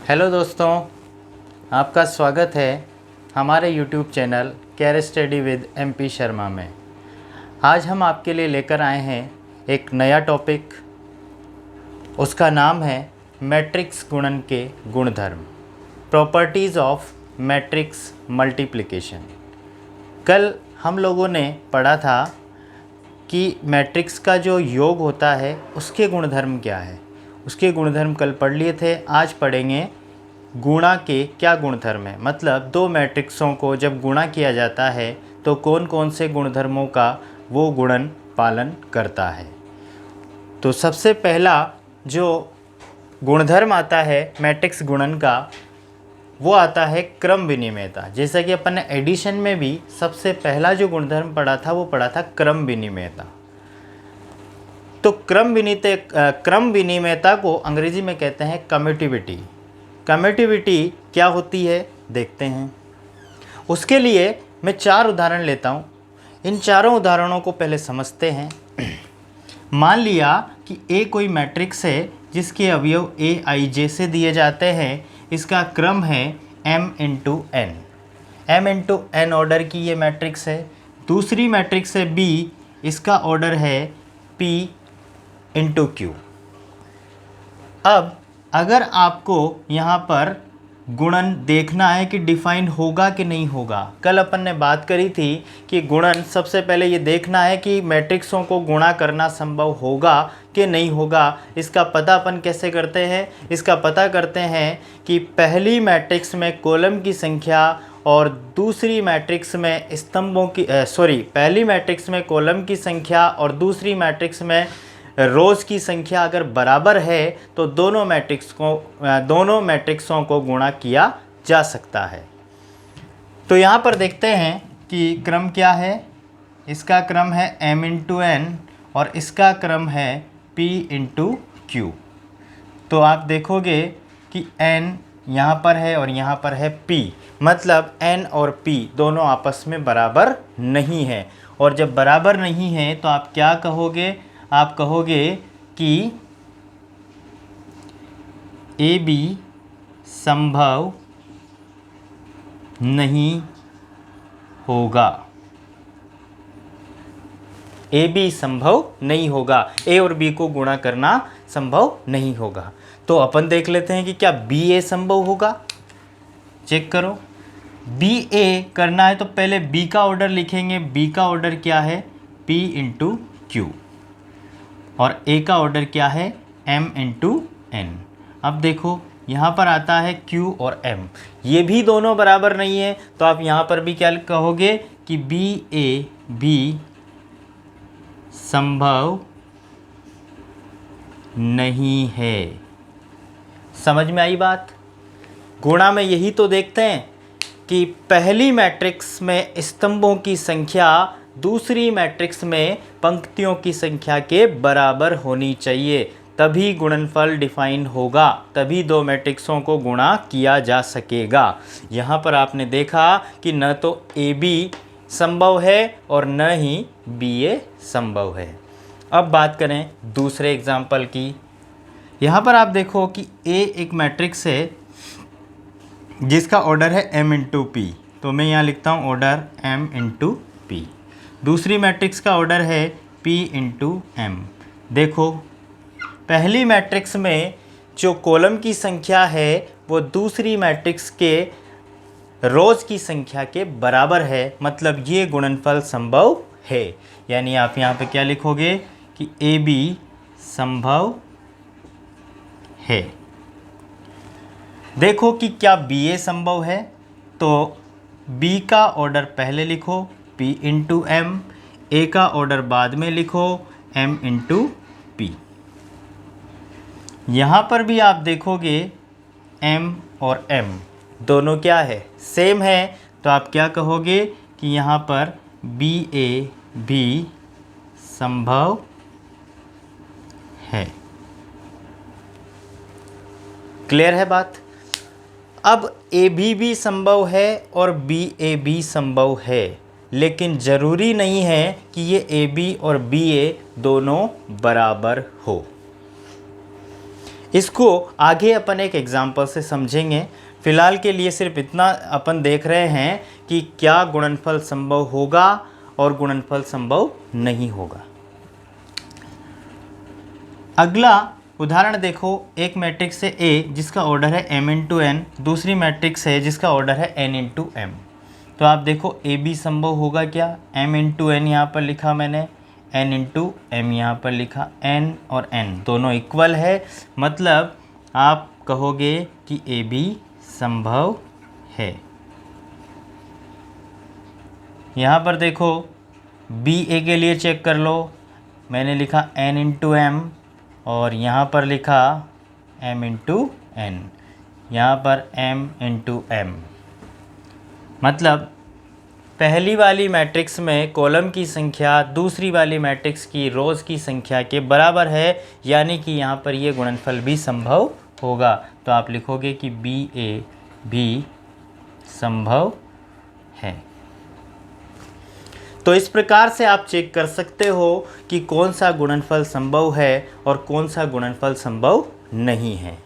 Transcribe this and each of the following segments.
Hello दोस्तों, आपका स्वागत है हमारे YouTube channel care study with MP Sharma में। आज हम आपके लिए लेकर आए हैं एक नया टॉपिक। उसका नाम है मैट्रिक्स गुणन के गुणधर्म, प्रॉपर्टीज़ ऑफ मैट्रिक्स मल्टीप्लिकेशन। कल हम लोगों ने पढ़ा था कि मैट्रिक्स का जो योग होता है उसके गुणधर्म क्या है। उसके गुणधर्म कल पढ़ लिए थे। आज पढ़ेंगे गुणा के क्या गुणधर्म है, मतलब दो मैट्रिक्सों को जब गुणा किया जाता है तो कौन कौन से गुणधर्मों का वो गुणन पालन करता है। तो सबसे पहला जो गुणधर्म आता है मैट्रिक्स गुणन का, वो आता है क्रम विनिमयता। जैसा कि अपन ने एडिशन में भी सबसे पहला जो गुणधर्म पढ़ा था वो पढ़ा था क्रम विनिमयता। तो क्रम विनिमयता को अंग्रेजी में कहते हैं कम्यूटिविटी। कम्यूटिविटी क्या होती है देखते हैं। उसके लिए मैं 4 उदाहरण लेता हूँ। इन चारों उदाहरणों को पहले समझते हैं। मान लिया कि A कोई मैट्रिक्स है जिसके अवयव A I J से दिए जाते हैं। इसका क्रम है m इंटू n ऑर्डर की ये मैट्रिक्स है। दूसरी मैट्रिक्स है B, इसका ऑर्डर है p इंटू q। अब अगर आपको यहाँ पर गुणन देखना है कि डिफाइन होगा कि नहीं होगा, कल अपन ने बात करी थी कि गुणन सबसे पहले ये देखना है कि मैट्रिक्सों को गुणा करना संभव होगा कि नहीं होगा। इसका पता अपन कैसे करते हैं? इसका पता करते हैं कि पहली मैट्रिक्स में कॉलम की संख्या और दूसरी मैट्रिक्स में पहली मैट्रिक्स में कॉलम की संख्या और दूसरी मैट्रिक्स में रोज़ की संख्या अगर बराबर है तो दोनों मैट्रिक्सों को गुणा किया जा सकता है। तो यहाँ पर देखते हैं कि क्रम क्या है। इसका क्रम है m इंटू n और इसका क्रम है p इंटू q। तो आप देखोगे कि n यहाँ पर है और यहाँ पर है p, मतलब n और p दोनों आपस में बराबर नहीं है। और जब बराबर नहीं है तो आप क्या कहोगे? आप कहोगे कि AB संभव नहीं होगा। AB संभव नहीं होगा, A और B को गुणा करना संभव नहीं होगा। तो अपन देख लेते हैं कि क्या BA संभव होगा। चेक करो, BA करना है तो पहले B का ऑर्डर लिखेंगे। B का ऑर्डर क्या है? P into Q। और A का ऑर्डर क्या है? M into N। अब देखो यहाँ पर आता है Q और M, ये भी दोनों बराबर नहीं है। तो आप यहाँ पर भी क्या कहोगे कि BA भी संभव नहीं है। समझ में आई बात? गुणा में यही तो देखते हैं कि पहली मैट्रिक्स में स्तंभों की संख्या दूसरी मैट्रिक्स में पंक्तियों की संख्या के बराबर होनी चाहिए, तभी गुणनफल डिफाइन होगा, तभी दो मैट्रिक्सों को गुणा किया जा सकेगा। यहाँ पर आपने देखा कि न तो AB संभव है और न ही BA संभव है। अब बात करें दूसरे एग्जाम्पल की। यहाँ पर आप देखो कि A एक मैट्रिक्स है जिसका ऑर्डर है m इंटू p। तो मैं यहाँ लिखता हूँ ऑर्डर m इंटू p। दूसरी मैट्रिक्स का ऑर्डर है p इंटू m। देखो पहली मैट्रिक्स में जो कॉलम की संख्या है वो दूसरी मैट्रिक्स के रोज़ की संख्या के बराबर है, मतलब ये गुणनफल संभव है। यानी आप यहाँ पे क्या लिखोगे कि AB संभव है। देखो कि क्या BA संभव है, तो B का ऑर्डर पहले लिखो P इंटू M, A का ऑर्डर बाद में लिखो M इंटू P। यहाँ पर भी आप देखोगे M और M दोनों क्या है? सेम है। तो आप क्या कहोगे कि यहाँ पर BA भी संभव है। क्लियर है बात? अब AB भी संभव है और BA भी संभव है, लेकिन ज़रूरी नहीं है कि ये AB और BA दोनों बराबर हो। इसको आगे अपन एक एग्जाम्पल से समझेंगे। फिलहाल के लिए सिर्फ इतना अपन देख रहे हैं कि क्या गुणनफल संभव होगा और गुणनफल संभव नहीं होगा। अगला उदाहरण देखो, एक मैट्रिक्स है A जिसका ऑर्डर है m इंटू n, दूसरी मैट्रिक्स है जिसका ऑर्डर है n इंटू m। तो आप देखो ए बी संभव होगा क्या? m इंटू एन यहाँ पर लिखा मैंने, n इंटू एम यहाँ पर लिखा, n और n दोनों इक्वल है, मतलब आप कहोगे कि ए बी संभव है। यहाँ पर देखो बी ए के लिए चेक कर लो, मैंने लिखा n इंटू एम और यहाँ पर लिखा m इंटू एन, यहाँ पर m इंटू एम। मतलब पहली वाली मैट्रिक्स में कॉलम की संख्या दूसरी वाली मैट्रिक्स की रोज़ की संख्या के बराबर है, यानी कि यहाँ पर ये गुणनफल भी संभव होगा। तो आप लिखोगे कि बी ए भी संभव है। तो इस प्रकार से आप चेक कर सकते हो कि कौन सा गुणनफल संभव है और कौन सा गुणनफल संभव नहीं है।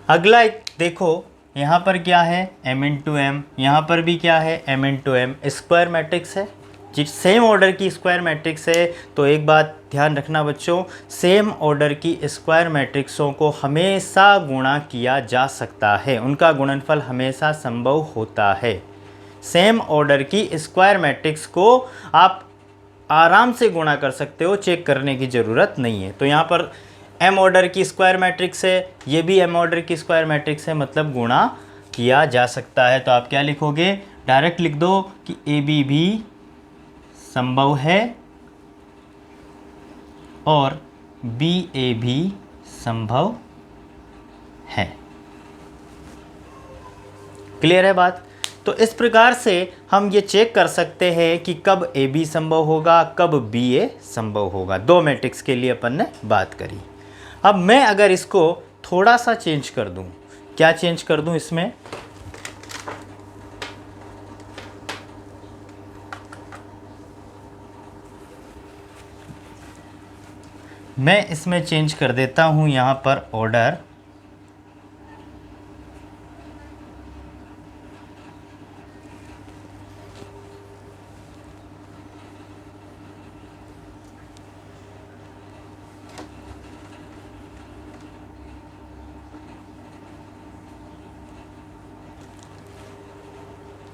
अगला एक देखो, यहाँ पर क्या है m इंटू एम, यहाँ पर भी क्या है m into M, square matrix है, जिस सेम ऑर्डर की स्क्वायर मैट्रिक्स है। तो एक बात ध्यान रखना बच्चों, सेम ऑर्डर की स्क्वायर मैट्रिक्सों को हमेशा गुणा किया जा सकता है, उनका गुणनफल हमेशा संभव होता है। सेम ऑर्डर की स्क्वायर मैट्रिक्स को आप आराम से गुणा कर सकते हो, चेक करने की ज़रूरत नहीं है। तो यहाँ पर m ऑर्डर की स्क्वायर मैट्रिक्स है, ये भी m ऑर्डर की स्क्वायर मैट्रिक्स है, मतलब गुणा किया जा सकता है। तो आप क्या लिखोगे, डायरेक्ट लिख दो कि ए बी भी संभव है और बी ए भी संभव है। क्लियर है बात? तो इस प्रकार से हम ये चेक कर सकते हैं कि कब ए बी संभव होगा, कब बी ए संभव होगा। दो मैट्रिक्स के लिए अपन ने बात करी। अब मैं अगर इसको थोड़ा सा चेंज कर दूं, क्या चेंज कर दूं इसमें, मैं इसमें चेंज कर देता हूं यहाँ पर ऑर्डर,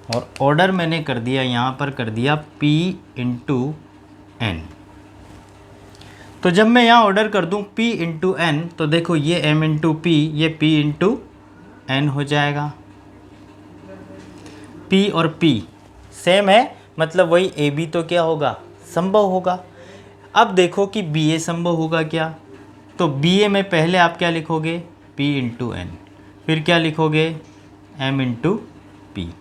और ऑर्डर मैंने कर दिया यहाँ पर कर दिया P इंटू एन। तो जब मैं यहाँ ऑर्डर कर दूँ P इंटू एन, तो देखो ये M इंटू पी, ये P इंटू एन हो जाएगा। P और P सेम है, मतलब वही ए बी तो क्या होगा, संभव होगा। अब देखो कि बी ए संभव होगा क्या, तो बी ए में पहले आप क्या लिखोगे, P इंटू एन, फिर क्या लिखोगे, M इंटू पी।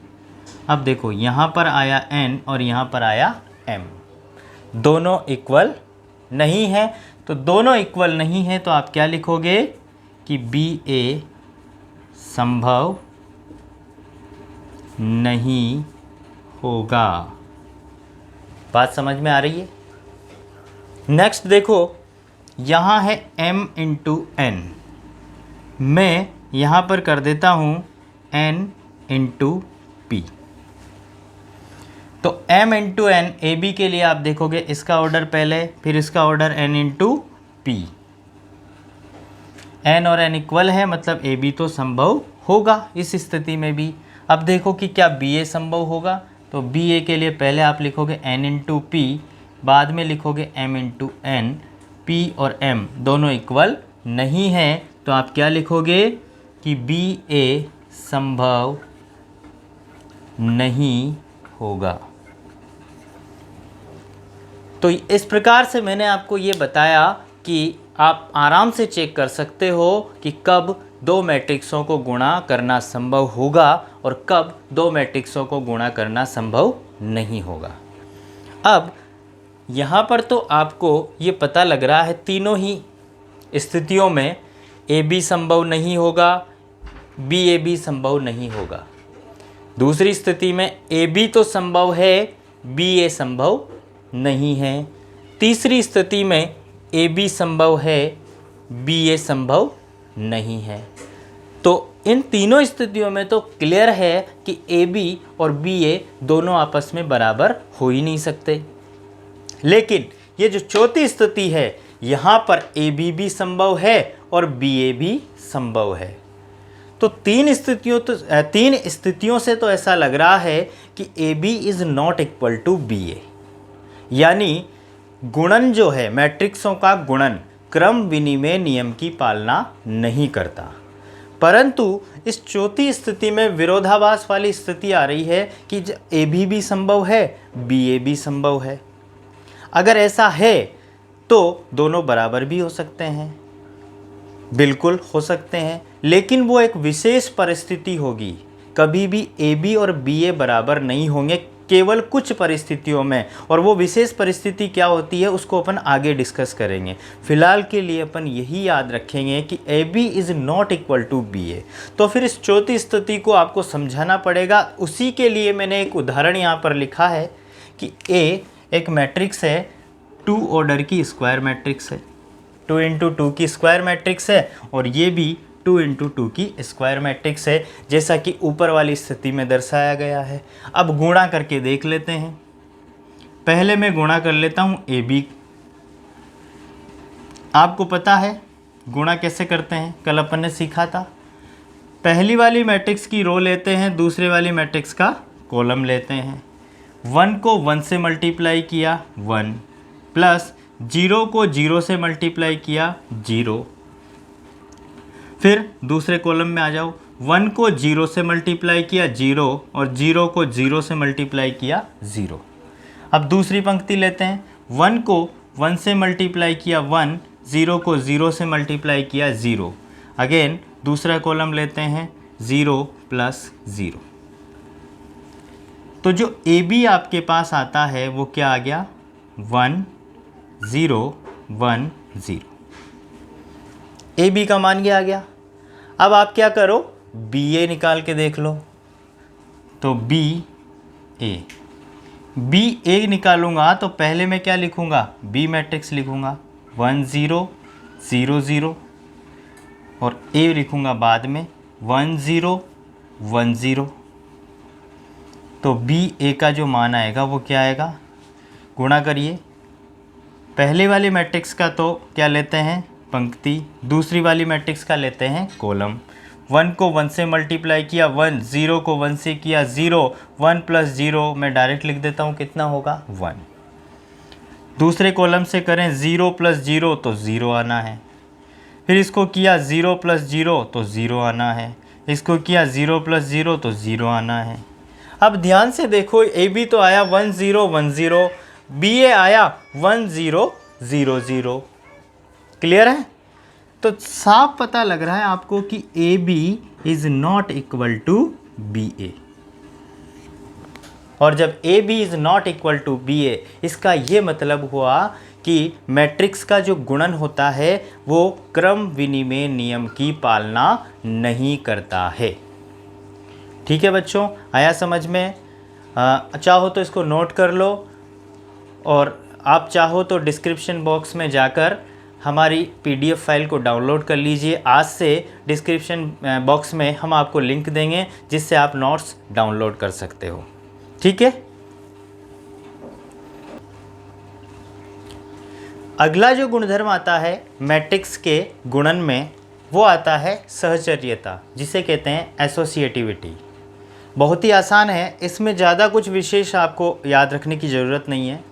अब देखो यहाँ पर आया n और यहाँ पर आया m, दोनों इक्वल नहीं है। तो दोनों इक्वल नहीं है तो आप क्या लिखोगे कि बी ए संभव नहीं होगा। बात समझ में आ रही है? नेक्स्ट देखो, यहाँ है m इंटू एन, मैं यहाँ पर कर देता हूँ n इंटू पी। तो m into N A B के लिए आप देखोगे इसका ऑर्डर पहले, फिर इसका order n into P. n और n इक्वल है, मतलब ए बी तो संभव होगा इस स्थिति में भी। अब देखो कि क्या बी ए संभव होगा, तो बी ए के लिए पहले आप लिखोगे n इंटू पी, बाद में लिखोगे m इंटू एन। p और m दोनों इक्वल नहीं है, तो आप क्या लिखोगे कि बी ए संभव नहीं होगा। तो इस प्रकार से मैंने आपको ये बताया कि आप आराम से चेक कर सकते हो कि कब दो मैट्रिक्सों को गुणा करना संभव होगा और कब दो मैट्रिक्सों को गुणा करना संभव नहीं होगा। अब यहाँ पर तो आपको ये पता लग रहा है तीनों ही स्थितियों में ए बी संभव नहीं होगा, बी ए बी संभव नहीं होगा। दूसरी स्थिति में ए बी तो संभव है, बी ए संभव नहीं है। तीसरी स्थिति में ए बी संभव है, बी ए संभव नहीं है। तो इन तीनों स्थितियों में तो क्लियर है कि ए बी और बी ए दोनों आपस में बराबर हो ही नहीं सकते। लेकिन ये जो चौथी स्थिति है, यहाँ पर ए बी भी संभव है और बी ए भी संभव है। तो तीन स्थितियों से तो ऐसा लग रहा है कि A B is not equal to B A, यानी गुणन जो है, मैट्रिक्सों का गुणन क्रम विनिमय नियम की पालना नहीं करता। परंतु इस चौथी स्थिति में विरोधाभास वाली स्थिति आ रही है कि ए भी संभव है, बी ए भी संभव है। अगर ऐसा है तो दोनों बराबर भी हो सकते हैं, बिल्कुल हो सकते हैं, लेकिन वो एक विशेष परिस्थिति होगी। कभी भी ए बी और बी ए बराबर नहीं होंगे, केवल कुछ परिस्थितियों में, और वो विशेष परिस्थिति क्या होती है उसको अपन आगे डिस्कस करेंगे। फिलहाल के लिए अपन यही याद रखेंगे कि A B is not equal to B A. तो फिर इस चौथी स्थिति को आपको समझाना पड़ेगा। उसी के लिए मैंने एक उदाहरण यहाँ पर लिखा है कि ए एक मैट्रिक्स है, 2 ऑर्डर की स्क्वायर मैट्रिक्स है, 2 इंटू 2 की स्क्वायर मैट्रिक्स है, और ये भी 2 इंटू 2 की स्क्वायर मैट्रिक्स है, जैसा कि ऊपर वाली स्थिति में दर्शाया गया है। अब गुणा करके देख लेते हैं। पहले मैं गुणा कर लेता हूँ ए बी। आपको पता है गुणा कैसे करते हैं, कल अपन ने सीखा था। पहली वाली मैट्रिक्स की रो लेते हैं, दूसरे वाली मैट्रिक्स का कॉलम लेते हैं। 1 को 1 से मल्टीप्लाई किया 1, प्लस 0 को 0 से मल्टीप्लाई किया 0। फिर दूसरे कॉलम में आ जाओ, 1 को 0 से मल्टीप्लाई किया 0 और 0 को 0 से मल्टीप्लाई किया 0। अब दूसरी पंक्ति लेते हैं, 1 को 1 से मल्टीप्लाई किया 1, 0 को 0 से मल्टीप्लाई किया 0। अगेन दूसरा कॉलम लेते हैं, 0 प्लस 0। तो जो ए बी आपके पास आता है वो क्या आ गया, 1 0 1 0। ए बी का मान क्या आ गया। अब आप क्या करो, बी ए निकाल के देख लो। तो बी ए निकालूंगा तो पहले मैं क्या लिखूंगा, बी मैट्रिक्स लिखूंगा, 1 0 0 0, और ए लिखूंगा बाद में 1 0 1 0। तो बी ए का जो मान आएगा वो क्या आएगा, गुणा करिए। पहले वाली मैट्रिक्स का तो क्या लेते हैं, पंक्ति, दूसरी वाली मैट्रिक्स का लेते हैं कॉलम। 1 को 1 से मल्टीप्लाई किया 1, 0 को 1 से किया 0, 1 प्लस 0 मैं डायरेक्ट लिख देता हूँ, कितना होगा 1। दूसरे कॉलम से करें 0 प्लस 0 तो 0 आना है। फिर इसको किया 0 प्लस 0 तो 0 आना है। इसको किया 0 प्लस 0 तो 0 आना है। अब ध्यान से देखो, ए बी तो आया 1 0 1 0, बी ए आया 1 0 0 0। क्लियर है। तो साफ पता लग रहा है आपको कि A B is not equal to B A. और जब A B is not equal to B A, इसका ये मतलब हुआ कि मैट्रिक्स का जो गुणन होता है वो क्रम विनिमय नियम की पालना नहीं करता है। ठीक है बच्चों, आया समझ में। चाहो तो इसको नोट कर लो, और आप चाहो तो डिस्क्रिप्शन बॉक्स में जाकर हमारी पीडीएफ फाइल को डाउनलोड कर लीजिए। आज से डिस्क्रिप्शन बॉक्स में हम आपको लिंक देंगे जिससे आप नोट्स डाउनलोड कर सकते हो। ठीक है। अगला जो गुणधर्म आता है मैट्रिक्स के गुणन में, वो आता है सहचर्यता, जिसे कहते हैं एसोसिएटिविटी। बहुत ही आसान है, इसमें ज़्यादा कुछ विशेष आपको याद रखने की ज़रूरत नहीं है।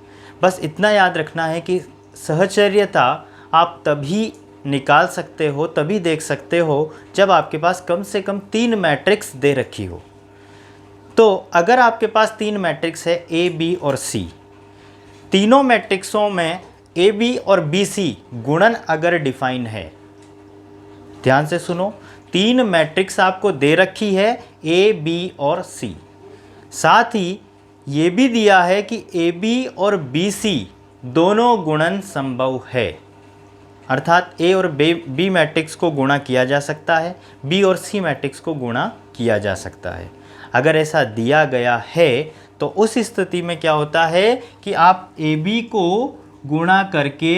बस इतना याद रखना है कि सहचर्यता आप तभी निकाल सकते हो, तभी देख सकते हो जब आपके पास कम से कम 3 मैट्रिक्स दे रखी हो। तो अगर आपके पास 3 मैट्रिक्स है ए बी और सी, तीनों मैट्रिक्सों में ए बी और बी सी गुणन अगर डिफाइन है, ध्यान से सुनो, 3 मैट्रिक्स आपको दे रखी है ए बी और सी, साथ ही ये भी दिया है कि ए बी और बी सी दोनों गुणन संभव है, अर्थात ए और बी मैट्रिक्स को गुणा किया जा सकता है, बी और सी मैट्रिक्स को गुणा किया जा सकता है। अगर ऐसा दिया गया है तो उस स्थिति में क्या होता है कि आप ए बी को गुणा करके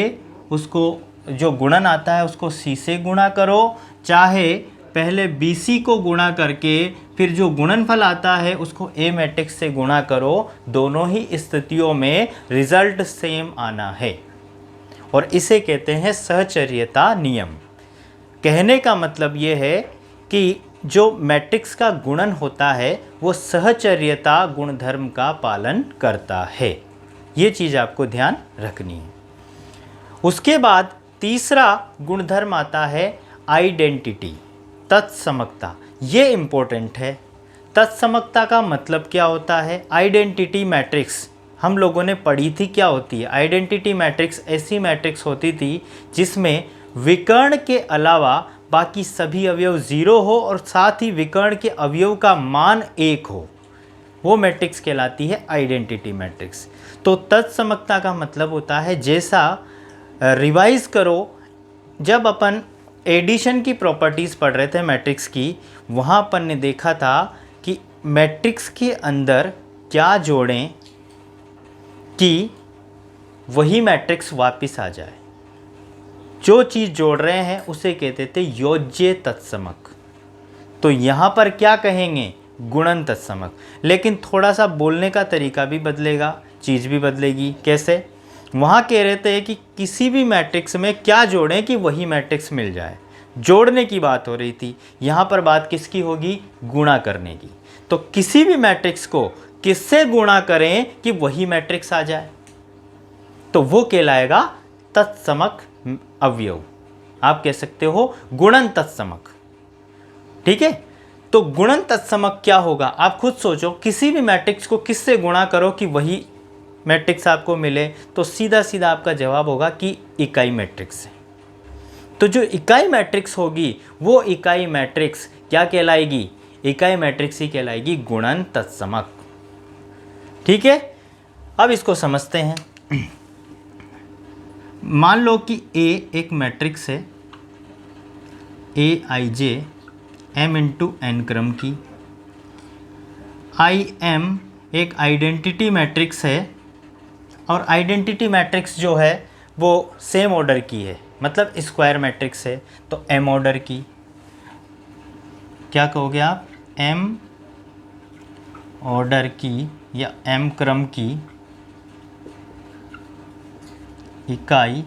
उसको जो गुणन आता है उसको सी से गुणा करो, चाहे पहले BC को गुणा करके फिर जो गुणनफल आता है उसको A मैट्रिक्स से गुणा करो, दोनों ही स्थितियों में रिजल्ट सेम आना है और इसे कहते हैं सहचर्यता नियम। कहने का मतलब ये है कि जो मैट्रिक्स का गुणन होता है वो सहचर्यता गुणधर्म का पालन करता है। ये चीज़ आपको ध्यान रखनी है। उसके बाद तीसरा गुणधर्म आता है आइडेंटिटी, तत्समकता। ये इम्पोर्टेंट है। तत्समकता का मतलब क्या होता है? आइडेंटिटी मैट्रिक्स हम लोगों ने पढ़ी थी क्या होती है। आइडेंटिटी मैट्रिक्स ऐसी मैट्रिक्स होती थी जिसमें विकर्ण के अलावा बाकी सभी अवयव 0 हो और साथ ही विकर्ण के अवयव का मान 1 हो, वो मैट्रिक्स कहलाती है आइडेंटिटी मैट्रिक्स। तो तत्समकता का मतलब होता है, जैसा रिवाइज करो, जब अपन एडिशन की प्रॉपर्टीज़ पढ़ रहे थे मैट्रिक्स की, वहाँ अपन ने देखा था कि मैट्रिक्स के अंदर क्या जोड़ें कि वही मैट्रिक्स वापस आ जाए। जो चीज़ जोड़ रहे हैं उसे कहते थे योज्य तत्समक। तो यहाँ पर क्या कहेंगे? गुणन तत्समक। लेकिन थोड़ा सा बोलने का तरीका भी बदलेगा, चीज़ भी बदलेगी। कैसे? वहाँ कह रहे थे कि किसी भी मैट्रिक्स में क्या जोड़ें कि वही मैट्रिक्स मिल जाए। जोड़ने की बात हो रही थी, यहाँ पर बात किसकी होगी? गुणा करने की। तो किसी भी मैट्रिक्स को किससे गुणा करें कि वही मैट्रिक्स आ जाए, तो वो कहलाएगा तत्समक अवयव। आप कह सकते हो गुणन तत्समक। ठीक है, तो गुणन तत्समक क्या होगा? आप खुद सोचो, किसी भी मैट्रिक्स को किससे गुणा करो कि वही मैट्रिक्स आपको मिले, तो सीधा सीधा आपका जवाब होगा कि इकाई मैट्रिक्स से। तो जो इकाई मैट्रिक्स होगी वो इकाई मैट्रिक्स क्या कहलाएगी? इकाई मैट्रिक्स ही कहलाएगी गुणन तत्समक। ठीक है, अब इसको समझते हैं। मान लो कि A एक मैट्रिक्स है, Aij m इंटू n क्रम की। Im एक आइडेंटिटी मैट्रिक्स है और आइडेंटिटी मैट्रिक्स जो है वो सेम ऑर्डर की है, मतलब स्क्वायर मैट्रिक्स है, तो m ऑर्डर की। क्या कहोगे आप? m ऑर्डर की या m क्रम की इकाई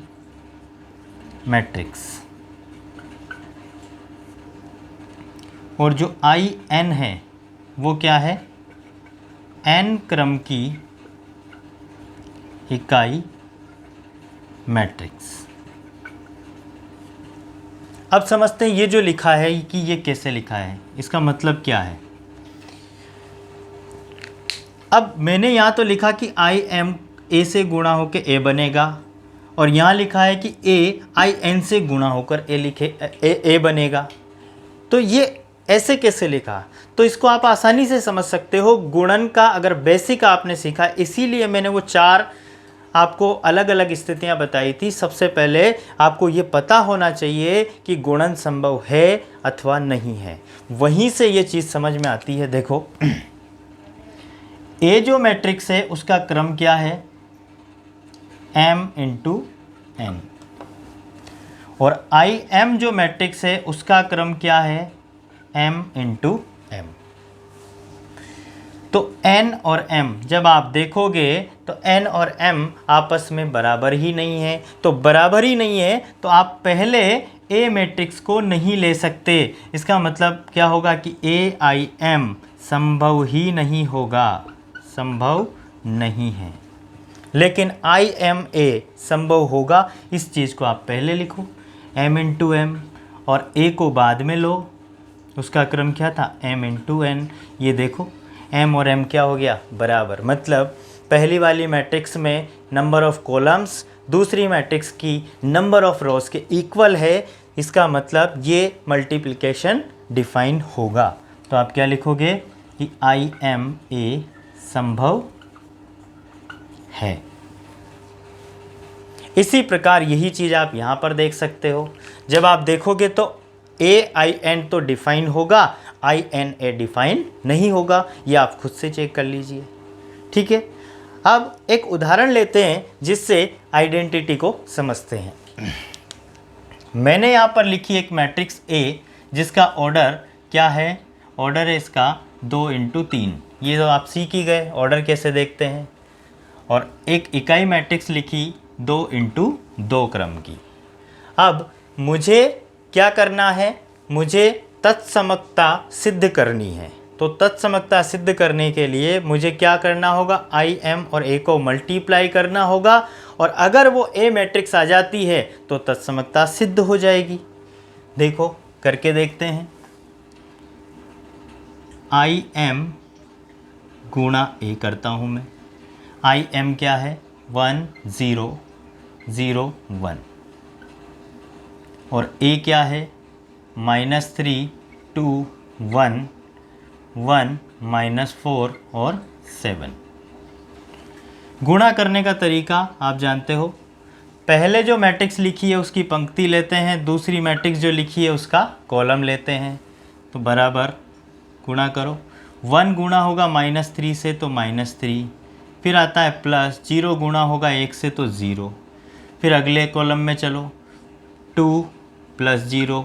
मैट्रिक्स। और जो In है वो क्या है? n क्रम की इकाई मैट्रिक्स। अब समझते हैं ये जो लिखा है कि ये कैसे लिखा है, इसका मतलब क्या है। अब मैंने यहाँ तो लिखा कि Im A से गुणा होकर A बनेगा, और यहाँ लिखा है कि A In से गुणा होकर A बनेगा। तो ये ऐसे कैसे लिखा? तो इसको आप आसानी से समझ सकते हो। गुणन का अगर बेसिक आपने सीखा, इसीलिए मैंने वो 4 आपको अलग अलग स्थितियां बताई थी। सबसे पहले आपको ये पता होना चाहिए कि गुणन संभव है अथवा नहीं है, वहीं से ये चीज़ समझ में आती है। देखो, A जो मैट्रिक्स है उसका क्रम क्या है? m into n। और Im जो मैट्रिक्स है उसका क्रम क्या है? m into m। तो n और m जब आप देखोगे तो n और m आपस में बराबर ही नहीं है। तो बराबर ही नहीं है तो आप पहले A मैट्रिक्स को नहीं ले सकते। इसका मतलब क्या होगा कि Aim संभव ही नहीं होगा, संभव नहीं है। लेकिन IMA संभव होगा। इस चीज़ को आप पहले लिखो, m इंटू m, और A को बाद में लो। उसका क्रम क्या था? m into n। ये देखो m और m क्या हो गया? बराबर। मतलब पहली वाली मैट्रिक्स में नंबर ऑफ कॉलम्स दूसरी मैट्रिक्स की नंबर ऑफ रोज के इक्वल है। इसका मतलब ये मल्टीप्लिकेशन डिफाइन होगा। तो आप क्या लिखोगे कि IMA संभव है। इसी प्रकार यही चीज़ आप यहाँ पर देख सकते हो। जब आप देखोगे तो AIN तो डिफाइन होगा, INA डिफाइन नहीं होगा। ये आप खुद से चेक कर लीजिए। ठीक है, अब एक उदाहरण लेते हैं जिससे आइडेंटिटी को समझते हैं। मैंने यहाँ पर लिखी एक मैट्रिक्स A जिसका ऑर्डर क्या है, ऑर्डर है इसका 2 × 3। ये तो आप सीख ही गए ऑर्डर कैसे देखते हैं। और एक इकाई मैट्रिक्स लिखी 2 × 2 क्रम की। अब मुझे क्या करना है, मुझे तत्समकता सिद्ध करनी है। तो तत्समकता सिद्ध करने के लिए मुझे क्या करना होगा, आई एम और ए को मल्टीप्लाई करना होगा, और अगर वो ए मैट्रिक्स आ जाती है तो तत्समकता सिद्ध हो जाएगी। देखो करके देखते हैं। आई एम गुणा ए करता हूँ मैं। आई एम क्या है, 1 0 0 1, और ए क्या है, -3 2 1 1 -4 और 7। गुणा करने का तरीका आप जानते हो, पहले जो मैट्रिक्स लिखी है उसकी पंक्ति लेते हैं, दूसरी मैट्रिक्स जो लिखी है उसका कॉलम लेते हैं। तो बराबर गुणा करो, 1 गुणा होगा -3 से तो -3, फिर आता है प्लस, 0 गुणा होगा 1 से तो 0, फिर अगले कॉलम में चलो 2 + 0,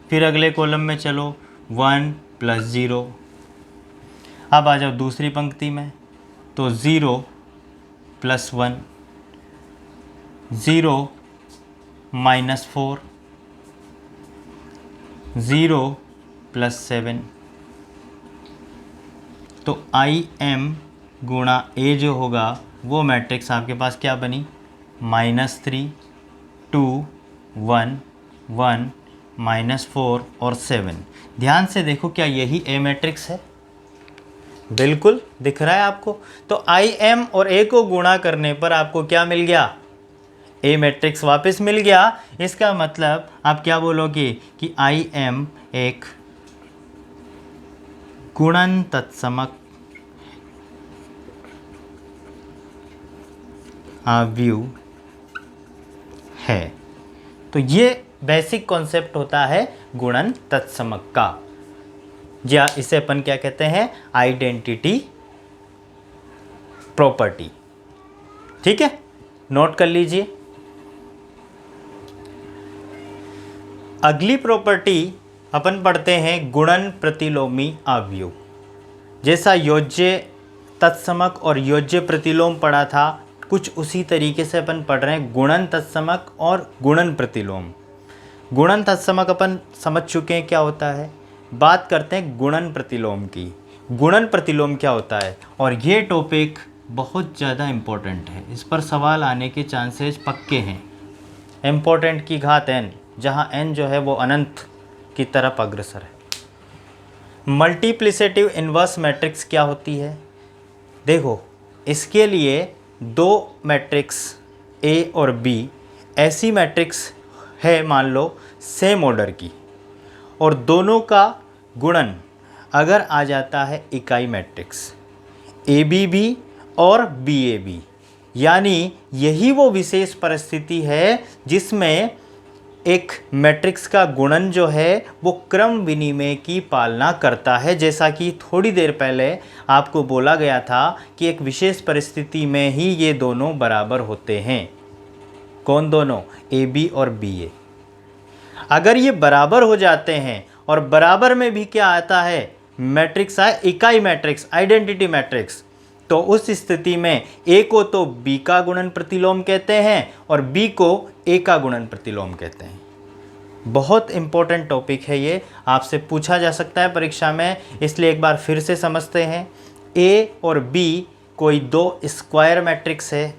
फिर अगले कॉलम में चलो 1 + 0। अब आ जाओ दूसरी पंक्ति में, तो 0 + 1, 0 -4, 0 + 7। तो आई एम गुणा ए जो होगा वो मैट्रिक्स आपके पास क्या बनी, -3 2 1 1 -4 और 7। ध्यान से देखो, क्या यही ए मैट्रिक्स है? बिल्कुल दिख रहा है आपको। तो आई एम और ए को गुणा करने पर आपको क्या मिल गया, ए मैट्रिक्स वापस मिल गया। इसका मतलब आप क्या बोलोगे कि आई एम एक गुणन तत्समक आव्यूह है। तो ये बेसिक कॉन्सेप्ट होता है गुणन तत्समक का, या इसे अपन क्या कहते हैं, आइडेंटिटी प्रॉपर्टी। ठीक है, नोट कर लीजिए। अगली प्रॉपर्टी अपन पढ़ते हैं गुणन प्रतिलोमी आव्यूह। जैसा योज्य तत्समक और योज्य प्रतिलोम पढ़ा था, कुछ उसी तरीके से अपन पढ़ रहे हैं गुणन तत्समक और गुणन प्रतिलोम। गुणन तत्समक अपन समझ चुके हैं क्या होता है, बात करते हैं गुणन प्रतिलोम की। गुणन प्रतिलोम क्या होता है, और ये टॉपिक बहुत ज़्यादा इम्पोर्टेंट है, इस पर सवाल आने के चांसेस पक्के हैं। इम्पोर्टेंट की घात n, जहाँ n जो है वो अनंत की तरफ अग्रसर है। मल्टीप्लिकेटिव इन्वर्स मैट्रिक्स क्या होती है, देखो इसके लिए दो मैट्रिक्स A और B ऐसी मैट्रिक्स है, मान लो सेम ऑर्डर की, और दोनों का गुणन अगर आ जाता है इकाई मैट्रिक्स ABB और BAB, यानी यही वो विशेष परिस्थिति है जिसमें एक मैट्रिक्स का गुणन जो है वो क्रम विनिमय की पालना करता है। जैसा कि थोड़ी देर पहले आपको बोला गया था कि एक विशेष परिस्थिति में ही ये दोनों बराबर होते हैं। कौन दोनों, AB और BA। अगर ये बराबर हो जाते हैं और बराबर में भी क्या आता है, मैट्रिक्स आए इकाई मैट्रिक्स, आइडेंटिटी मैट्रिक्स, तो उस स्थिति में A को तो B का गुणन प्रतिलोम कहते हैं और B को A का गुणन प्रतिलोम कहते हैं। बहुत इंपॉर्टेंट टॉपिक है ये, आपसे पूछा जा सकता है परीक्षा में, इसलिए एक बार फिर से समझते हैं। A और B कोई दो स्क्वायर मैट्रिक्स है,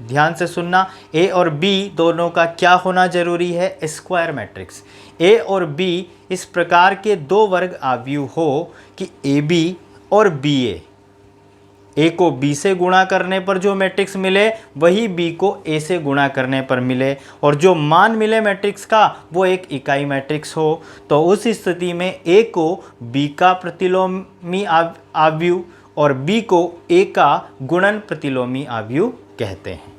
ध्यान से सुनना, A और B दोनों का क्या होना जरूरी है, स्क्वायर मैट्रिक्स। A और B इस प्रकार के दो वर्ग आव्यूह हो कि AB और BA, A को B से गुणा करने पर जो मैट्रिक्स मिले वही B को A से गुणा करने पर मिले, और जो मान मिले मैट्रिक्स का वो एक इकाई मैट्रिक्स हो। तो उस स्थिति में A को B का प्रतिलोमी आव्यूह और B को A का गुणन प्रतिलोमी आव्यूह कहते हैं।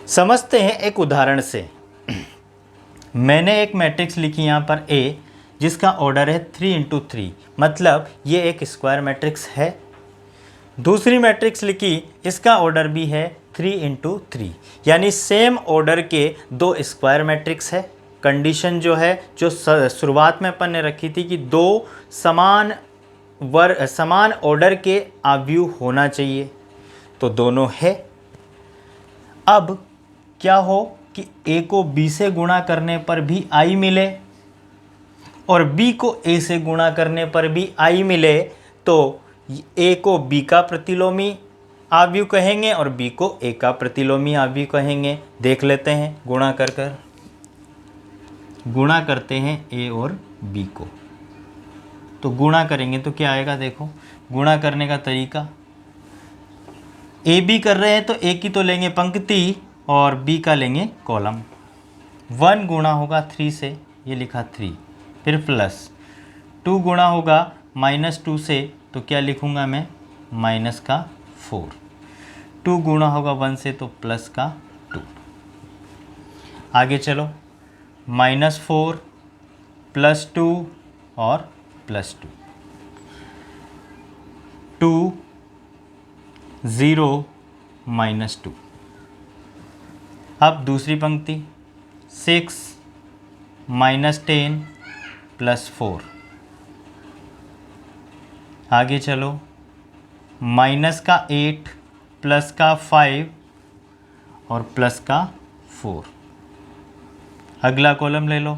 समझते हैं एक उदाहरण से। मैंने एक मैट्रिक्स लिखी यहाँ पर A, जिसका ऑर्डर है 3 × 3, मतलब ये एक स्क्वायर मैट्रिक्स है। दूसरी मैट्रिक्स लिखी, इसका ऑर्डर भी है 3 × 3, यानी सेम ऑर्डर के दो स्क्वायर मैट्रिक्स है। कंडीशन जो है जो शुरुआत में अपन ने रखी थी कि दो समान समान ऑर्डर के अवयव होना चाहिए, तो दोनों है। अब क्या हो कि ए को बी से गुणा करने पर भी आई मिले और बी को ए से गुणा करने पर भी आई मिले, तो ए को बी का प्रतिलोमी अवयव कहेंगे और बी को ए का प्रतिलोमी अवयव कहेंगे। देख लेते हैं, गुणा करते हैं ए और बी को। तो गुणा करेंगे तो क्या आएगा, देखो गुणा करने का तरीका, ए बी कर रहे हैं तो ए की तो लेंगे पंक्ति और बी का लेंगे कॉलम। 1 गुणा होगा 3 से, ये लिखा 3, फिर प्लस 2 गुणा होगा -2 से, तो क्या लिखूंगा मैं, माइनस का 4। 2 गुणा होगा 1 से तो प्लस का 2। आगे चलो, -4 +2 और +2, 2 0 -2। अब दूसरी पंक्ति 6 -10 +4। आगे चलो, -8 +5 और +4। अगला कॉलम ले लो,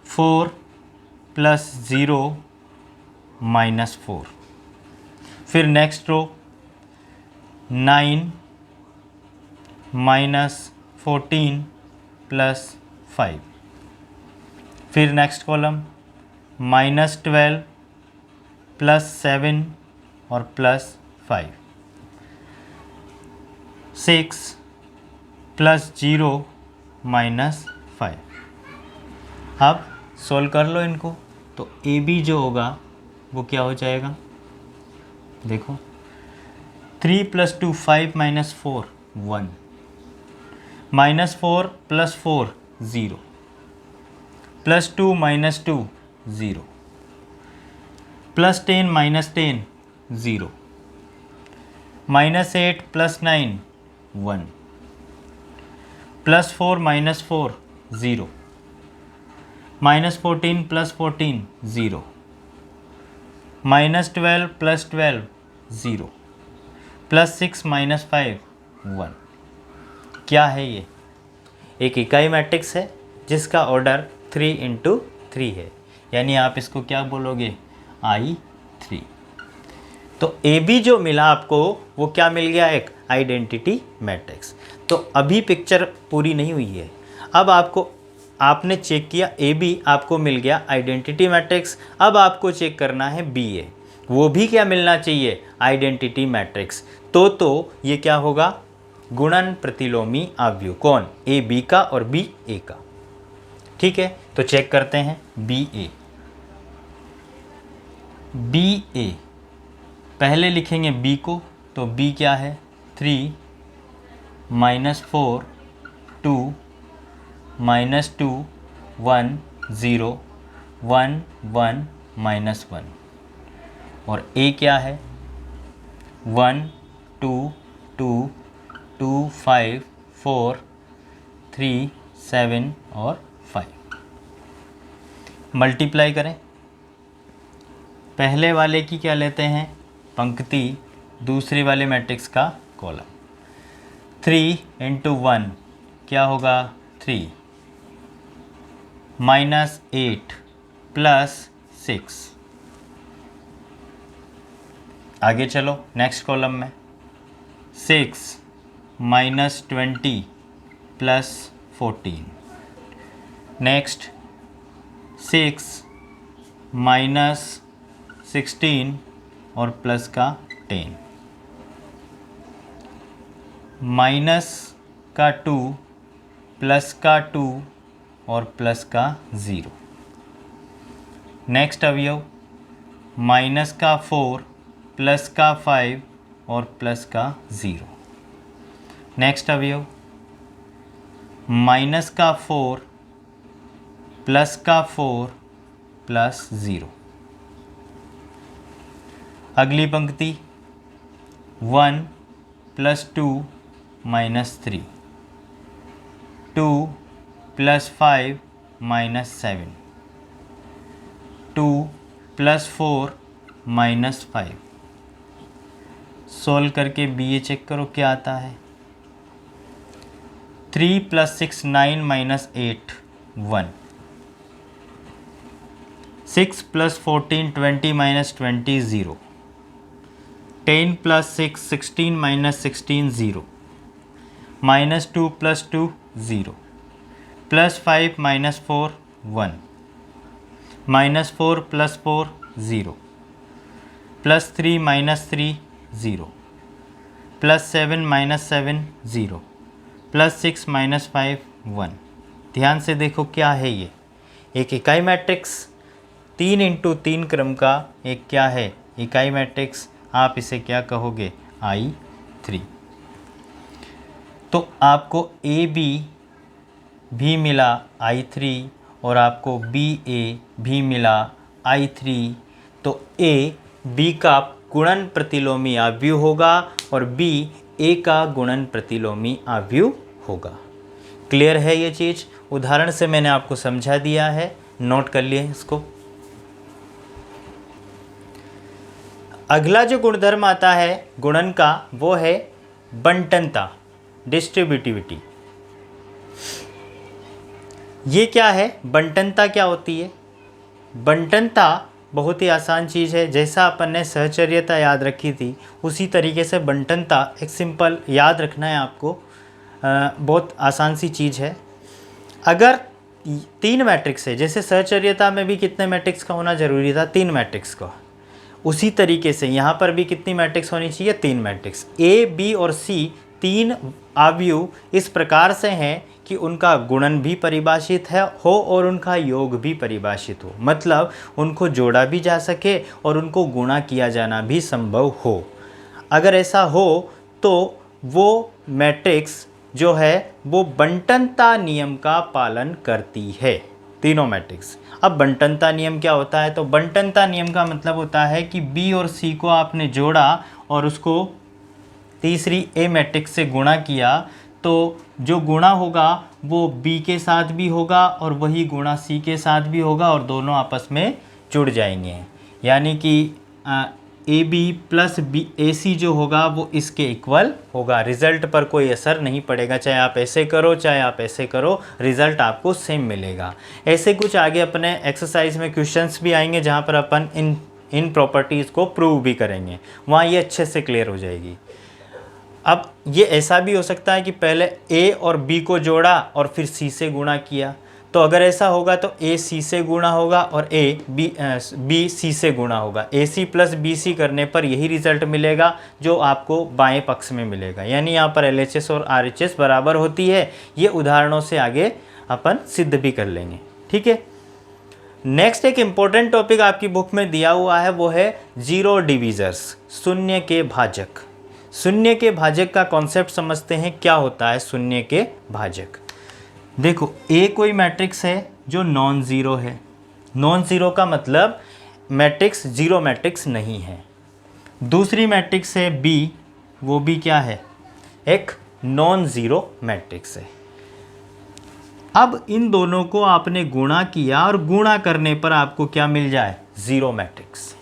4 +0 -4। फिर नेक्स्ट रो 9 -14 +5। फिर नेक्स्ट कॉलम -12 +7 और +5। 6 +0 -5। अब सोल्व कर लो इनको, तो ए बी जो होगा वो क्या हो जाएगा, देखो 3 + 2 5 -4 1, -4 +4 0, +2 -2 0, +10 -10 0, -8 +9 1, +4 -4 0, -14 +14 0, -12 +12 0, +6 -5 1। क्या है ये, एक इकाई मैट्रिक्स है जिसका ऑर्डर 3 × 3 है, यानी आप इसको क्या बोलोगे, I3। तो ए बी जो मिला आपको वो क्या मिल गया, एक आइडेंटिटी मैट्रिक्स। तो अभी पिक्चर पूरी नहीं हुई है, अब आपने चेक किया ए बी, आपको मिल गया आइडेंटिटी मैट्रिक्स। अब आपको चेक करना है बी ए, वो भी क्या मिलना चाहिए, आइडेंटिटी मैट्रिक्स। तो ये क्या होगा, गुणन प्रतिलोमी अवयव, कौन, ए बी का और बी ए का। ठीक है, तो चेक करते हैं बी ए। पहले लिखेंगे बी को, तो बी क्या है, 3 -4 2 -2 1 0 1 1 -1। और ए क्या है, 1 2 2 2 5 4 3 7 और 5। मल्टीप्लाई करें, पहले वाले की क्या लेते हैं, पंक्ति, दूसरे वाले मैट्रिक्स का कॉलम। 3 × 1 क्या होगा, 3, -8 +6। आगे चलो नेक्स्ट कॉलम में, 6 -20 +14। नेक्स्ट 6 -16 और प्लस का 10, माइनस का 2 प्लस का 2 और प्लस का 0। नेक्स्ट अवयव माइनस का 4 प्लस का 5 और प्लस का 0। नेक्स्ट अवयव माइनस का 4 प्लस का 4 प्लस 0। अगली पंक्ति 1 + 2 - 3, 2 + 5 -7, 2 + 4 -5। सोल्व करके बी ए चेक करो क्या आता है। 3 + 6 9 -8 1। 6 + 14 20 -20 0। 10 + 6 16 -16 0। -2 + 2 0। +5 -4 1। -4 + 4 0। +3 -3 0। +7 -7 0। +6 -5 1। ध्यान से देखो क्या है ये, एक इकाई मैट्रिक्स 3 × 3 क्रम का एक क्या है, इकाई मैट्रिक्स। आप इसे क्या कहोगे, I3। तो आपको ए बी भी मिला I3 और आपको बी ए भी मिला I3। तो ए बी का गुणन प्रतिलोमी आव्यूह होगा और बी ए का गुणन प्रतिलोमी आव्यूह होगा। क्लियर है ये चीज़? उदाहरण से मैंने आपको समझा दिया है, नोट कर लिए इसको। अगला जो गुणधर्म आता है गुणन का वो है बंटनता, डिस्ट्रीब्यूटिविटी। ये क्या है, बंटनता क्या होती है? बंटनता बहुत ही आसान चीज़ है, जैसा अपन ने सहचर्यता याद रखी थी उसी तरीके से बंटनता एक सिंपल याद रखना है आपको। बहुत आसान सी चीज़ है। अगर 3 मैट्रिक्स है, जैसे सहचर्यता में भी कितने मैट्रिक्स का होना जरूरी था, 3 मैट्रिक्स का, उसी तरीके से यहाँ पर भी कितनी मैट्रिक्स होनी चाहिए, 3 मैट्रिक्स। ए बी और सी 3 आव्यूह इस प्रकार से हैं कि उनका गुणन भी परिभाषित हो और उनका योग भी परिभाषित हो, मतलब उनको जोड़ा भी जा सके और उनको गुणा किया जाना भी संभव हो। अगर ऐसा हो तो वो मैट्रिक्स जो है वो बंटनता नियम का पालन करती है, तीनों मैट्रिक्स। अब बंटनता नियम क्या होता है? तो बंटनता नियम का मतलब होता है कि बी और सी को आपने जोड़ा और उसको तीसरी ए मैट्रिक्स से गुणा किया, तो जो गुणा होगा वो बी के साथ भी होगा और वही गुणा सी के साथ भी होगा और दोनों आपस में जुड़ जाएंगे। यानी कि ए बी प्लस बी ए सी जो होगा वो इसके इक्वल होगा। रिज़ल्ट पर कोई असर नहीं पड़ेगा, चाहे आप ऐसे करो चाहे आप ऐसे करो, रिज़ल्ट आपको सेम मिलेगा। ऐसे कुछ आगे अपने एक्सरसाइज में क्वेश्चंस भी आएंगे जहाँ पर अपन इन प्रॉपर्टीज़ को प्रूव भी करेंगे, वहाँ ये अच्छे से क्लियर हो जाएगी। अब ये ऐसा भी हो सकता है कि पहले ए और बी को जोड़ा और फिर सी से गुणा किया, तो अगर ऐसा होगा तो ए सी से गुणा होगा और बी सी से गुणा होगा। ए सी प्लस बी सी करने पर यही रिजल्ट मिलेगा जो आपको बाएं पक्ष में मिलेगा। यानी यहाँ पर LHS और RHS बराबर होती है। ये उदाहरणों से आगे अपन सिद्ध भी कर लेंगे, ठीक है। नेक्स्ट एक इम्पोर्टेंट टॉपिक आपकी बुक में दिया हुआ है, वो है जीरो डिविजर्स, शून्य के भाजक। शून्य के भाजक का कॉन्सेप्ट समझते हैं, क्या होता है शून्य के भाजक। देखो ए कोई मैट्रिक्स है जो नॉन ज़ीरो है। नॉन ज़ीरो का मतलब मैट्रिक्स जीरो मैट्रिक्स नहीं है। दूसरी मैट्रिक्स है बी, वो भी क्या है, एक नॉन ज़ीरो मैट्रिक्स है। अब इन दोनों को आपने गुणा किया और गुणा करने पर आपको क्या मिल जाए, ज़ीरो मैट्रिक्स।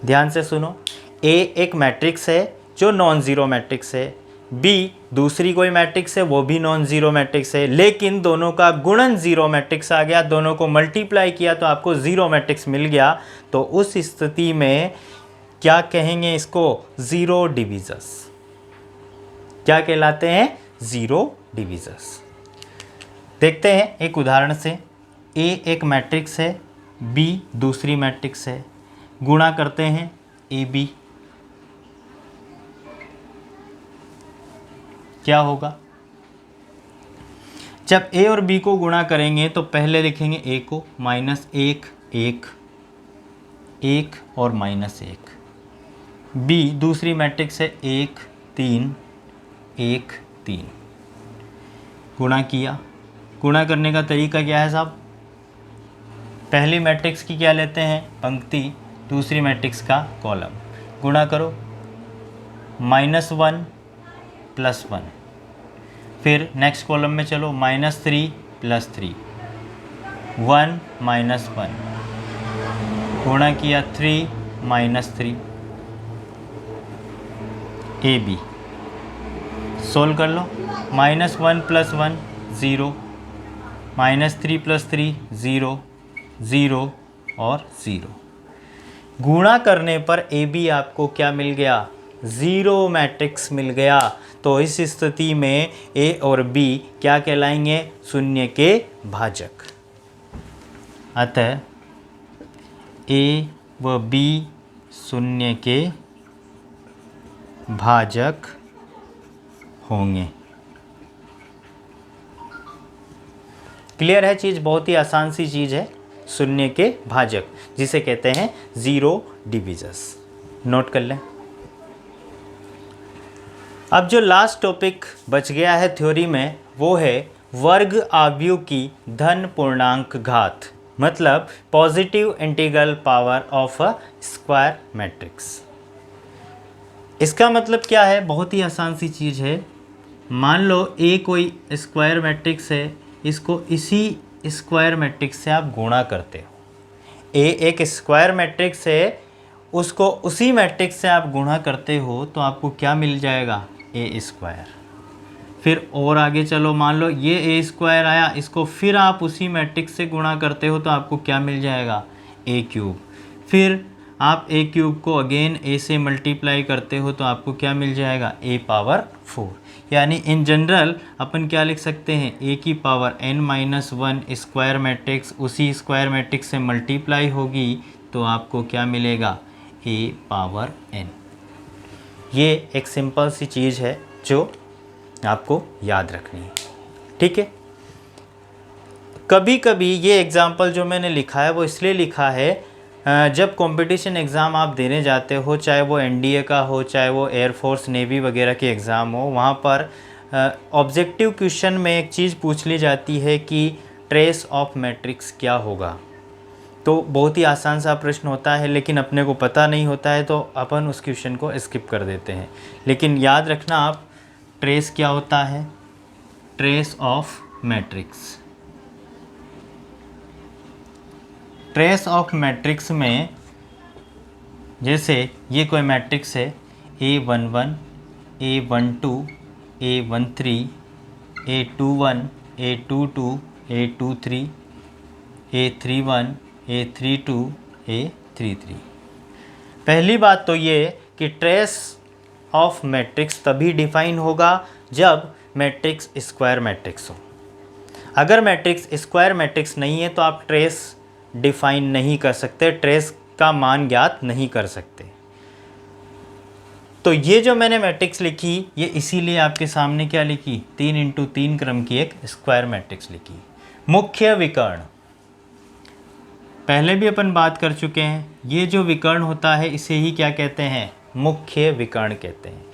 ध्यान से सुनो, ए एक मैट्रिक्स है जो नॉन ज़ीरो मैट्रिक्स है, बी दूसरी कोई मैट्रिक्स है वो भी नॉन ज़ीरो मैट्रिक्स है, लेकिन दोनों का गुणन ज़ीरो मैट्रिक्स आ गया, दोनों को मल्टीप्लाई किया तो आपको ज़ीरो मैट्रिक्स मिल गया। तो उस स्थिति में क्या कहेंगे इसको, ज़ीरो डिविजर्स। क्या कहलाते हैं, ज़ीरो डिविजर्स। देखते हैं एक उदाहरण से। ए एक मैट्रिक्स है, बी दूसरी मैट्रिक्स है, गुणा करते हैं ए बी। क्या होगा, जब ए और बी को गुणा करेंगे तो पहले लिखेंगे ए को -1 1 1 और -1। बी दूसरी मैट्रिक्स है 1 3 1 3। गुणा किया, गुणा करने का तरीका क्या है साहब, पहली मैट्रिक्स की क्या लेते हैं, पंक्ति, दूसरी मैट्रिक्स का कॉलम। गुणा करो, -1 +1, फिर नेक्स्ट कॉलम में चलो, -3 +3, 1 माइनस 1, गुणा किया 3 माइनस 3, ए बी। सोल्व कर लो। -1 + 1 0, -3 + 3 0, 0 और 0। गुणा करने पर ए बी आपको क्या मिल गया? 0 मैट्रिक्स मिल गया। तो इस स्थिति में ए और बी क्या कहलाएंगे? शून्य के भाजक। अतः ए व बी शून्य के भाजक होंगे। क्लियर है चीज़? बहुत ही आसान सी चीज़ है, शून्य के भाजक, जिसे कहते हैं ज़ीरो डिविजन्स। नोट कर लें। अब जो लास्ट टॉपिक बच गया है थ्योरी में, वो है वर्ग आव्यूह की धन पूर्णांक घात, मतलब positive integral power of a square matrix. इसका मतलब क्या है? बहुत ही आसान सी चीज़ है। मान लो ए कोई स्क्वायर मैट्रिक्स है, इसको इसी स्क्वायर मैट्रिक्स से आप गुणा करते हो। ए एक स्क्वायर मैट्रिक्स है, उसको उसी मैट्रिक्स से आप गुणा करते हो तो आपको क्या मिल जाएगा? ए स्क्वायर। फिर और आगे चलो, मान लो ये ए स्क्वायर आया, इसको फिर आप उसी मैट्रिक्स से गुणा करते हो तो आपको क्या मिल जाएगा? ए क्यूब। फिर आप ए क्यूब को अगेन ए से मल्टीप्लाई करते हो तो आपको क्या मिल जाएगा? ए पावर 4। यानी इन जनरल अपन क्या लिख सकते हैं? ए की पावर n-1 स्क्वायर मैट्रिक्स उसी स्क्वायर मैट्रिक्स से मल्टीप्लाई होगी तो आपको क्या मिलेगा? ए पावर n। ये एक सिंपल सी चीज़ है जो आपको याद रखनी है, ठीक है। कभी कभी ये एग्जाम्पल जो मैंने लिखा है वो इसलिए लिखा है, जब कंपटीशन एग्ज़ाम आप देने जाते हो, चाहे वो एनडीए का हो, चाहे वो एयरफोर्स नेवी वगैरह के एग्ज़ाम हो, वहाँ पर ऑब्जेक्टिव क्वेश्चन में एक चीज़ पूछ ली जाती है कि ट्रेस ऑफ मैट्रिक्स क्या होगा। तो बहुत ही आसान सा प्रश्न होता है, लेकिन अपने को पता नहीं होता है तो अपन उस क्वेश्चन को स्किप कर देते हैं। लेकिन याद रखना आप, ट्रेस क्या होता है? Trace of matrix. Trace of matrix में जैसे ये कोई मैट्रिक्स है A11, A12, A13, A21, A22, A23, A31, A32, A33। पहली बात तो ये कि ट्रेस ऑफ मैट्रिक्स तभी डिफाइन होगा जब मैट्रिक्स स्क्वायर मैट्रिक्स हो। अगर मैट्रिक्स स्क्वायर मैट्रिक्स नहीं है तो आप ट्रेस डिफाइन नहीं कर सकते, ट्रेस का मान ज्ञात नहीं कर सकते। तो ये जो मैंने मैट्रिक्स लिखी, ये इसीलिए आपके सामने क्या लिखी? 3x3 क्रम की एक स्क्वायर मैट्रिक्स लिखी। मुख्य विकर्ण, पहले भी अपन बात कर चुके हैं, ये जो विकर्ण होता है इसे ही क्या कहते हैं? मुख्य विकर्ण कहते हैं।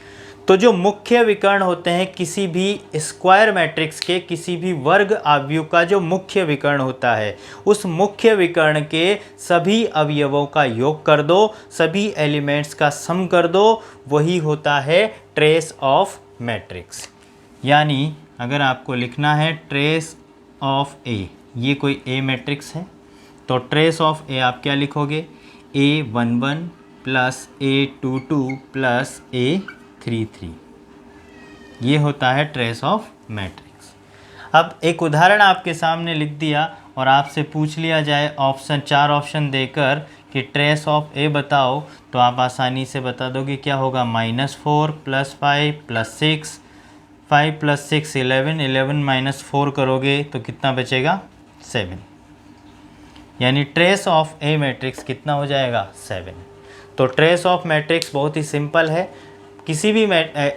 तो जो मुख्य विकर्ण होते हैं किसी भी स्क्वायर मैट्रिक्स के किसी भी वर्ग आव्यूह का जो मुख्य विकर्ण होता है, उस मुख्य विकर्ण के सभी अवयवों का योग कर दो, सभी एलिमेंट्स का सम कर दो, वही होता है ट्रेस ऑफ मैट्रिक्स। यानी अगर आपको लिखना है ट्रेस ऑफ ए, ये कोई ए मैट्रिक्स है, तो ट्रेस ऑफ ए आप क्या लिखोगे? A11 plus A22 plus A33, ये होता है ट्रेस ऑफ मैट्रिक्स। अब एक उदाहरण आपके सामने लिख दिया और आपसे पूछ लिया जाए ऑप्शन 4 ऑप्शन देकर कि ट्रेस ऑफ ए बताओ, तो आप आसानी से बता दोगे क्या होगा? -4 + 5 + 6, 5 + 6 11, 11 - 4 करोगे तो कितना बचेगा? 7। यानी ट्रेस ऑफ ए मैट्रिक्स कितना हो जाएगा? 7। तो ट्रेस ऑफ मैट्रिक्स बहुत ही सिंपल है, किसी भी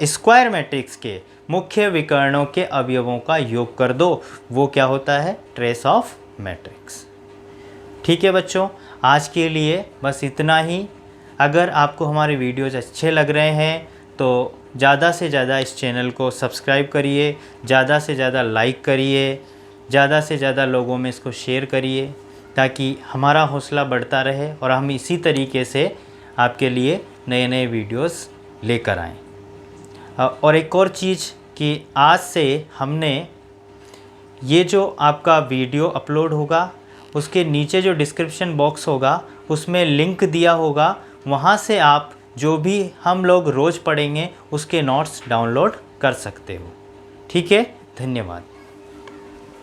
स्क्वायर मैट्रिक्स के मुख्य विकर्णों के अवयवों का योग कर दो, वो क्या होता है? Trace of matrix. ठीक है बच्चों, आज के लिए बस इतना ही। अगर आपको हमारे वीडियोज़ अच्छे लग रहे हैं तो ज़्यादा से ज़्यादा इस चैनल को सब्सक्राइब करिए, ज़्यादा से ज़्यादा लाइक करिए, ज़्यादा से ज़्यादा लोगों में इसको शेयर करिए, ताकि हमारा हौसला बढ़ता रहे और हम इसी तरीके से आपके लिए नए नए वीडियोस लेकर आएँ। और एक और चीज़ कि आज से हमने ये जो आपका वीडियो अपलोड होगा, उसके नीचे जो डिस्क्रिप्शन बॉक्स होगा उसमें लिंक दिया होगा, वहाँ से आप जो भी हम लोग रोज़ पढ़ेंगे उसके नोट्स डाउनलोड कर सकते हो। ठीक है, धन्यवाद।